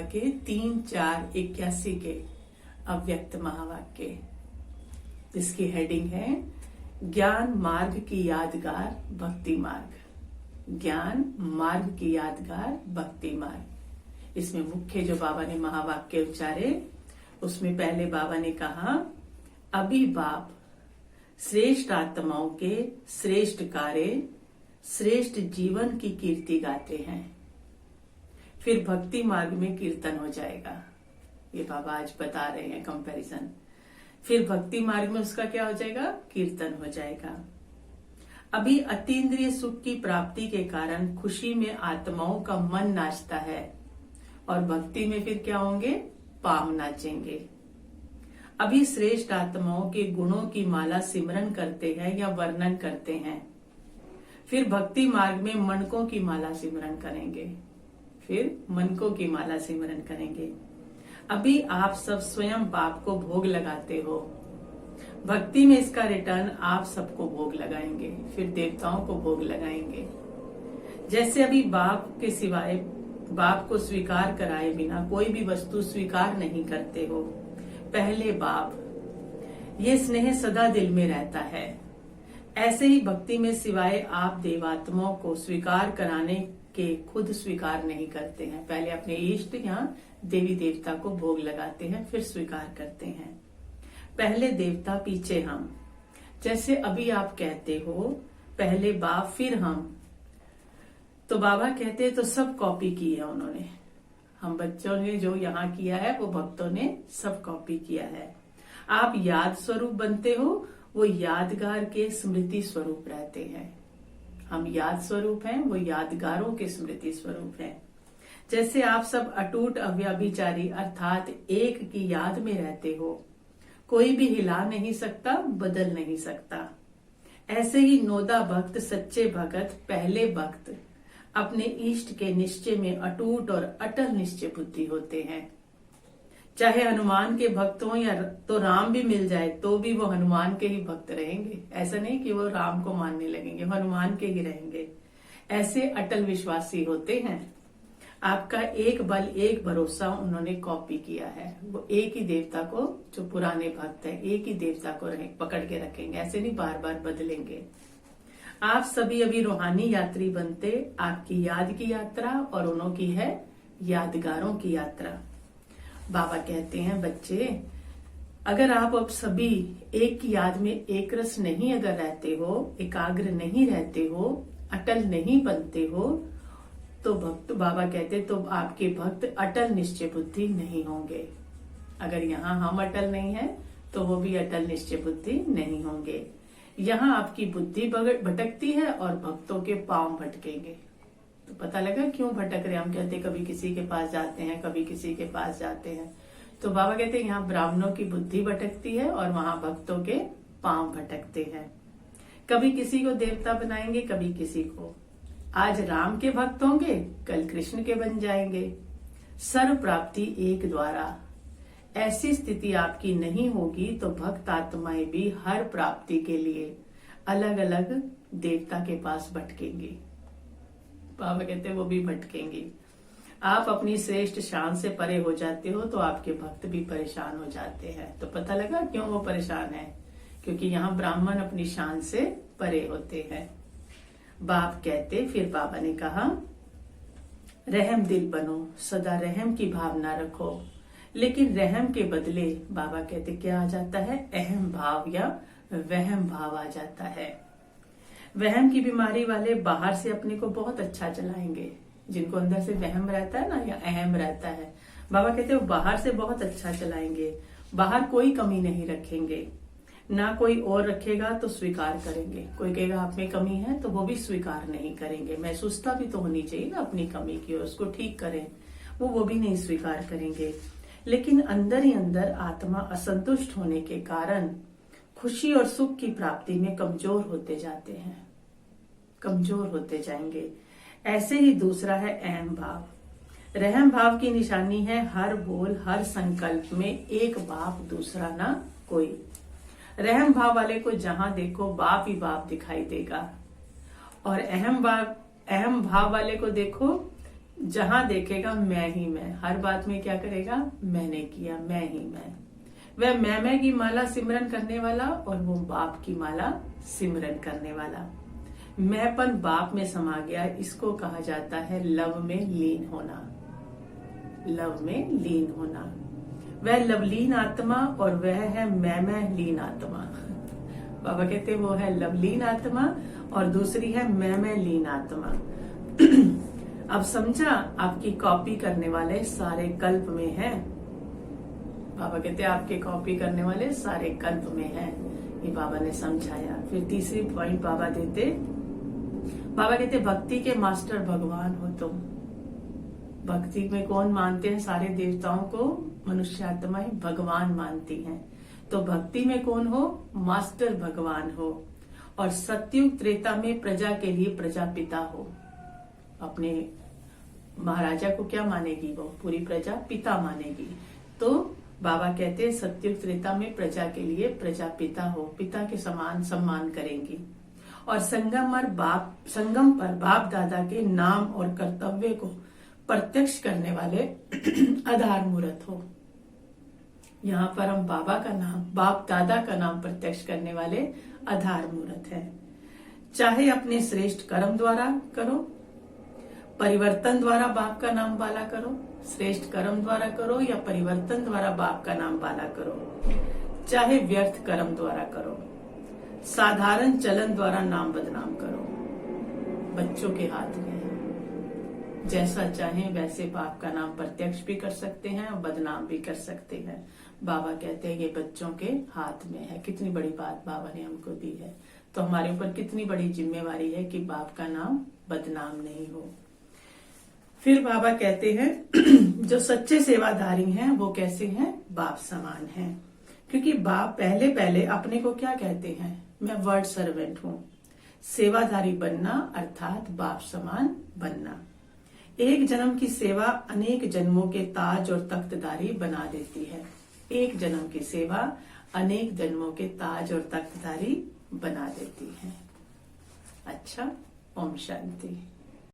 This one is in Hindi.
के 3-4-81 के अव्यक्त महावाक्य, जिसकी हेडिंग है ज्ञान मार्ग की यादगार भक्ति मार्ग। ज्ञान मार्ग की यादगार भक्ति मार्ग। इसमें मुख्य जो बाबा ने महावाक्य उच्चारे, उसमें पहले बाबा ने कहा, अभी बाप श्रेष्ठ आत्माओं के श्रेष्ठ कार्य, श्रेष्ठ जीवन की कीर्ति गाते हैं। फिर भक्ति मार्ग में कीर्तन हो जाएगा। ये बाबा आज बता रहे हैं कंपैरिजन। फिर भक्ति मार्ग में उसका क्या हो जाएगा? कीर्तन हो जाएगा। अभी अतीन्द्रिय सुख की प्राप्ति के कारण खुशी में आत्माओं का मन नाचता है, और भक्ति में फिर क्या होंगे? पांव नाचेंगे। अभी श्रेष्ठ आत्माओं के गुणों की माला सिमरन करते हैं या वर्णन करते हैं। फिर भक्ति मार्ग में मनकों की माला सिमरन करेंगे। फिर मनकों की माला सिमरन करेंगे। अभी आप सब स्वयं बाप को भोग लगाते हो। भक्ति में इसका रिटर्न आप सबको भोग लगाएंगे, फिर देवताओं को भोग लगाएंगे। जैसे अभी बाप के सिवाय, बाप को स्वीकार कराए बिना कोई भी वस्तु स्वीकार नहीं करते हो, पहले बाप, ये स्नेह सदा दिल में रहता है। ऐसे ही भक्ति में सिवाय आप देवात्माओं को स्वीकार कराने के खुद स्वीकार नहीं करते हैं। पहले अपने इष्ट या देवी देवता को भोग लगाते हैं, फिर स्वीकार करते हैं। पहले देवता पीछे हम। जैसे अभी आप कहते हो पहले बाप फिर हम, तो बाबा कहते हैं तो सब कॉपी की है उन्होंने। हम बच्चों ने जो यहाँ किया है वो भक्तों ने सब कॉपी किया है। आप याद स्वरूप बनते हो, वो यादगार के स्मृति स्वरूप रहते हैं। हम याद स्वरूप हैं, वो यादगारों के स्मृति स्वरूप हैं। जैसे आप सब अटूट अव्यभिचारी अर्थात एक की याद में रहते हो, कोई भी हिला नहीं सकता, बदल नहीं सकता। ऐसे ही नोदा भक्त, सच्चे भगत, पहले भक्त अपने इष्ट के निश्चय में अटूट और अटल निश्चय बुद्धि होते हैं। चाहे हनुमान के भक्त हों या तो राम भी मिल जाए तो भी वो हनुमान के ही भक्त रहेंगे। ऐसा नहीं कि वो राम को मानने लगेंगे, हनुमान के ही रहेंगे। ऐसे अटल विश्वासी होते हैं। आपका एक बल एक भरोसा उन्होंने कॉपी किया है। वो एक ही देवता को, जो पुराने भक्त हैं, एक ही देवता को पकड़ के रखेंगे, ऐसे नहीं बार बार बदलेंगे। आप सभी अभी रूहानी यात्री बनते, आपकी याद की यात्रा और उन्हों की है यादगारों की यात्रा। बाबा कहते हैं, बच्चे अगर आप अब सभी एक की याद में एक रस नहीं अगर रहते हो, एकाग्र नहीं रहते हो, अटल नहीं बनते हो, तो भक्त, बाबा कहते तो आपके भक्त अटल निश्चय बुद्धि नहीं होंगे। अगर यहाँ हम अटल नहीं है तो वो भी अटल निश्चय बुद्धि नहीं होंगे। यहाँ आपकी बुद्धि भटकती है और भक्तों के पांव भटकेंगे। तो पता लगा क्यों भटक रहे? हम कहते कभी किसी के पास जाते हैं, कभी किसी के पास जाते हैं। तो बाबा कहते हैं यहाँ ब्राह्मणों की बुद्धि भटकती है और वहां भक्तों के पांव भटकते हैं। कभी किसी को देवता बनाएंगे, कभी किसी को। आज राम के भक्त होंगे, कल कृष्ण के बन जाएंगे। सर्व प्राप्ति एक द्वारा। ऐसी स्थिति आपकी नहीं होगी तो भक्त आत्माएं भी हर प्राप्ति के लिए अलग अलग देवता के पास भटकेंगी। बाबा कहते हैं वो भी भटकेंगी। आप अपनी श्रेष्ठ शान से परे हो जाते हो तो आपके भक्त भी परेशान हो जाते हैं। तो पता लगा क्यों वो परेशान है? क्योंकि यहाँ ब्राह्मण अपनी शान से परे होते हैं। बाप कहते, फिर बाबा ने कहा, रहम दिल बनो, सदा रहम की भावना रखो। लेकिन रहम के बदले बाबा कहते क्या आ जाता है? अहम भाव या वहम भाव आ जाता है। वहम की बीमारी वाले बाहर से अपने को बहुत अच्छा चलाएंगे। जिनको अंदर से वहम रहता है ना, या अहम रहता है, बाबा कहते हैं वो बाहर से बहुत अच्छा चलाएंगे। बाहर कोई कमी नहीं रखेंगे, ना कोई और रखेगा तो स्वीकार करेंगे। कोई कहेगा आप में कमी है तो वो भी स्वीकार नहीं करेंगे। महसूसता भी तो होनी चाहिए ना अपनी कमी की, और उसको ठीक करें, वो भी नहीं स्वीकार करेंगे। लेकिन अंदर ही अंदर आत्मा असंतुष्ट होने के कारण खुशी और सुख की प्राप्ति में कमजोर होते जाते हैं, कमजोर होते जाएंगे। ऐसे ही दूसरा है अहम भाव। रहम भाव की निशानी है हर बोल, हर संकल्प में एक बाप, दूसरा ना कोई। रहम भाव वाले को जहां देखो बाप ही बाप दिखाई देगा, और अहम भाव वाले को देखो जहां देखेगा मैं ही मैं, हर बात में क्या करेगा, मैंने किया, मैं ही मैं। वह मैं की माला सिमरन करने वाला और वो बाप की माला सिमरन करने वाला। मैंपन बाप में समा गया, इसको कहा जाता है लव में लीन होना। लव में लीन होना, वह लवलीन आत्मा और वह है मैं लीन आत्मा। बाबा कहते वो है लवलीन आत्मा और दूसरी है मैं लीन आत्मा। अब समझा, आपकी कॉपी करने वाले सारे कल्प में हैं। बाबा कहते आपके कॉपी करने वाले सारे कल्प में हैं। ये बाबा ने समझाया। फिर तीसरी पॉइंट बाबा देते, बाबा कहते भक्ति के मास्टर भगवान हो तुम। भक्ति में कौन मानते हैं, सारे देवताओं को मनुष्य आत्माएं भगवान मानती हैं। तो भक्ति में कौन हो, मास्टर भगवान हो। और सतयुग त्रेता में प्रजा के लिए प्रजापिता हो। अपने महाराजा को क्या मानेगी, वो पूरी प्रजा पिता मानेगी। तो बाबा कहते हैं सतयुग त्रेता में प्रजा के लिए प्रजापिता हो, पिता के समान सम्मान करेंगी। और संगम पर बाप दादा के नाम और कर्तव्य को प्रत्यक्ष करने वाले आधार मूर्त हो। यहाँ पर हम बाबा का नाम, बाप दादा का नाम प्रत्यक्ष करने वाले आधार मूर्त है। चाहे अपने श्रेष्ठ कर्म द्वारा करो, परिवर्तन द्वारा बाप का नाम बाला करो, श्रेष्ठ कर्म द्वारा करो या परिवर्तन द्वारा बाप का नाम बाला करो, चाहे व्यर्थ कर्म द्वारा करो, साधारण चलन द्वारा नाम बदनाम करो। बच्चों के हाथ में है, जैसा चाहे वैसे बाप का नाम प्रत्यक्ष भी कर सकते हैं और बदनाम भी कर सकते हैं। बाबा कहते हैं ये बच्चों के हाथ में है। कितनी बड़ी बात बाबा ने हमको दी है। तो हमारे ऊपर कितनी बड़ी जिम्मेवारी है कि बाप का नाम बदनाम नहीं हो। फिर बाबा कहते हैं जो सच्चे सेवाधारी हैं वो कैसे हैं, बाप समान हैं। क्योंकि बाप पहले अपने को क्या कहते हैं, मैं वर्ड सर्वेंट हूँ। सेवाधारी बनना अर्थात बाप समान बनना। एक जन्म की सेवा अनेक जन्मों के ताज और तख्तदारी बना देती है। एक जन्म की सेवा अनेक जन्मों के ताज और तख्तदारी बना देती है। अच्छा, ओम शांति।